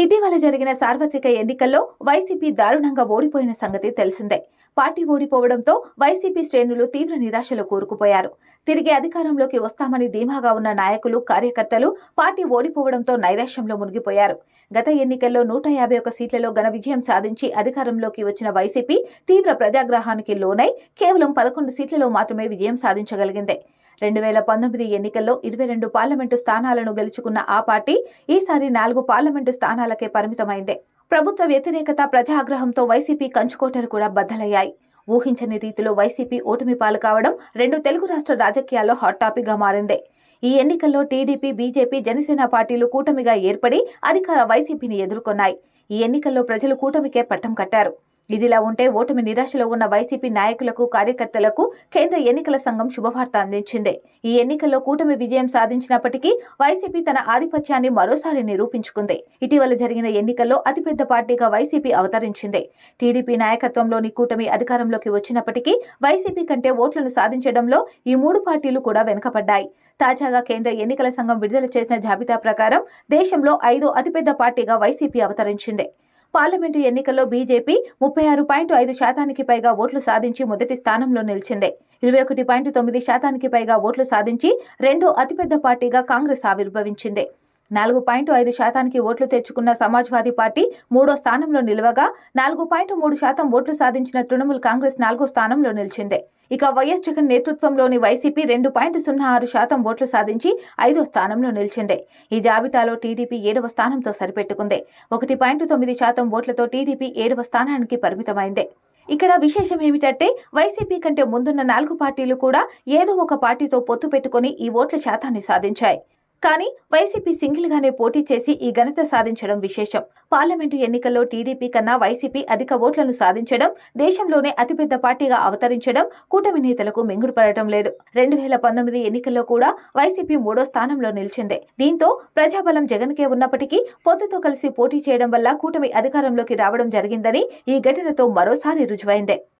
ఇటీవల జరిగిన సార్వత్రిక ఎన్నికల్లో వైసీపీ దారుణంగా ఓడిపోయిన సంగతి తెలిసిందే. పార్టీ ఓడిపోవడంతో వైసీపీ శ్రేణులు తీవ్ర నిరాశలో కూరుకుపోయారు. తిరిగి అధికారంలోకి వస్తామని ధీమాగా ఉన్న నాయకులు, కార్యకర్తలు పార్టీ ఓడిపోవడంతో నైరాశ్యంలో మునిగిపోయారు. గత ఎన్నికల్లో 151 సీట్లలో ఘన విజయం సాధించి అధికారంలోకి వచ్చిన వైసీపీ తీవ్ర ప్రజాగ్రహానికి లోనై కేవలం 11 సీట్లలో మాత్రమే విజయం సాధించగలిగింది. 2019 ఎన్నికల్లో 22 పార్లమెంటు స్థానాలను గెలుచుకున్న ఆ పార్టీ ఈసారి 4 పార్లమెంటు స్థానాలకే పరిమితమైంది. ప్రభుత్వ వ్యతిరేకత, ప్రజాగ్రహంతో వైసీపీ కంచుకోటలు కూడా బద్దలయ్యాయి. ఊహించని రీతిలో వైసీపీ ఓటమి పాలు కావడం 2 తెలుగు రాష్ట్ర రాజకీయాల్లో హాట్ టాపిక్ గా మారింది. ఈ ఎన్నికల్లో టీడీపీ, బీజేపీ, జనసేన పార్టీలు కూటమిగా ఏర్పడి అధికార వైసీపీని ఎదుర్కొన్నాయి. ఈ ఎన్నికల్లో ప్రజలు కూటమికే పట్టం కట్టారు. ఇదిలా ఉంటే ఓటమి నిరాశలో ఉన్న వైసీపీ నాయకులకు, కార్యకర్తలకు కేంద్ర ఎన్నికల సంఘం శుభవార్త అందించింది. ఈ ఎన్నికల్లో కూటమి విజయం సాధించినప్పటికీ వైసీపీ తన ఆధిపత్యాన్ని మరోసారి నిరూపించుకుంది. ఇటీవల జరిగిన ఎన్నికల్లో అతిపెద్ద పార్టీగా వైసీపీ అవతరించింది. టీడీపీ నాయకత్వంలోని కూటమి అధికారంలోకి వచ్చినప్పటికీ వైసీపీ కంటే ఓట్లను సాధించడంలో ఈ 3 పార్టీలు కూడా వెనుకపడ్డాయి. తాజాగా కేంద్ర ఎన్నికల సంఘం విడుదల చేసిన జాబితా ప్రకారం దేశంలో 5వ అతిపెద్ద పార్టీగా వైసీపీ అవతరించింది. పార్లమెంటు ఎన్నికల్లో బీజేపీ 36.5% పైగా ఓట్లు సాధించి మొదటి స్థానంలో నిలిచింది. 21.9% పైగా ఓట్లు సాధించి రెండో అతిపెద్ద పార్టీగా కాంగ్రెస్ ఆవిర్భవించింది. 4.5% ఓట్లు తెచ్చుకున్న సమాజ్వాదీ పార్టీ 3వ స్థానంలో నిలవగా 4.3% ఓట్లు సాధించిన తృణమూల్ కాంగ్రెస్ 4వ స్థానంలో నిలిచింది. ఇక వైఎస్ జగన్ నేతృత్వంలోని వైసీపీ 2.06% ఓట్లు సాధించి 5వ స్థానంలో నిలిచింది. ఈ జాబితాలో టీడీపీ 7వ స్థానంతో సరిపెట్టుకుంది. 1.9% ఓట్లతో టీడీపీ 7వ స్థానానికి పరిమితమైంది. ఇక్కడ విశేషం ఏమిటంటే వైసీపీ కంటే ముందున్న 4 పార్టీలు కూడా ఏదో ఒక పార్టీతో పొత్తు పెట్టుకుని ఈ ఓట్ల శాతాన్ని సాధించాయి. కానీ వైసీపీ సింగిల్ గానే పోటీ చేసి ఈ ఘనత సాధించడం విశేషం. పార్లమెంటు ఎన్నికల్లో టీడీపీ కన్నా వైసీపీ అధిక ఓట్లను సాధించడం, దేశంలోనే అతిపెద్ద పార్టీగా అవతరించడం కూటమి నేతలకు మింగుడుపడటం లేదు. 2019 ఎన్నికల్లో కూడా వైసీపీ 3వ స్థానంలో నిలిచింది. దీంతో ప్రజాబలం జగన్కే ఉన్నప్పటికీ పొత్తుతో కలిసి పోటీ చేయడం వల్ల కూటమి అధికారంలోకి రావడం జరిగిందని ఈ ఘటనతో మరోసారి రుజువైంది.